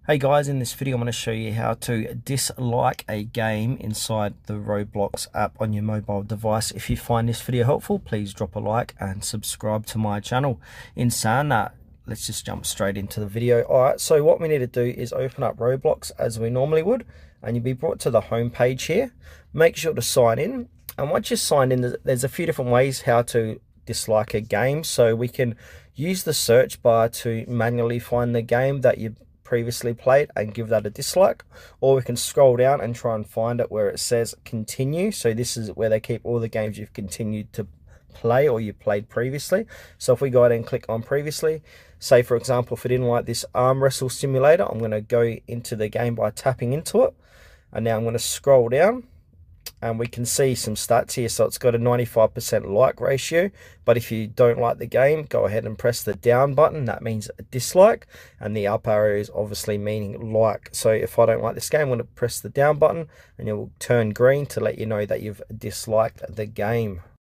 Hey guys, in this video I'm going to show you how to dislike a game inside the Roblox app on your mobile device. If you find this video helpful, please drop a like and subscribe to my channel. In saying that, let's just jump straight into the video. Alright, so what we need to do is open up Roblox as we normally would, and you'll be brought to the home page here. Make sure to sign in, and once you're signed in, there's a few different ways how to dislike a game. So we can use the search bar to manually find the game that you previously played and give that a dislike, or we can scroll down and try and find it where it says continue. So this is where they keep all the games you've continued to play or you played previously. So if we go ahead and click on previously, say for example, if I didn't like this arm wrestle simulator, I'm going to go into the game by tapping into it, and now I'm going to scroll down and we can see some stats here. So it's got a 95% like ratio, but if you don't like the game, go ahead and press the down button. That means a dislike, and the up arrow is obviously meaning like. So if I don't like this game, I'm going to press the down button and it will turn green to let you know that you've disliked the game.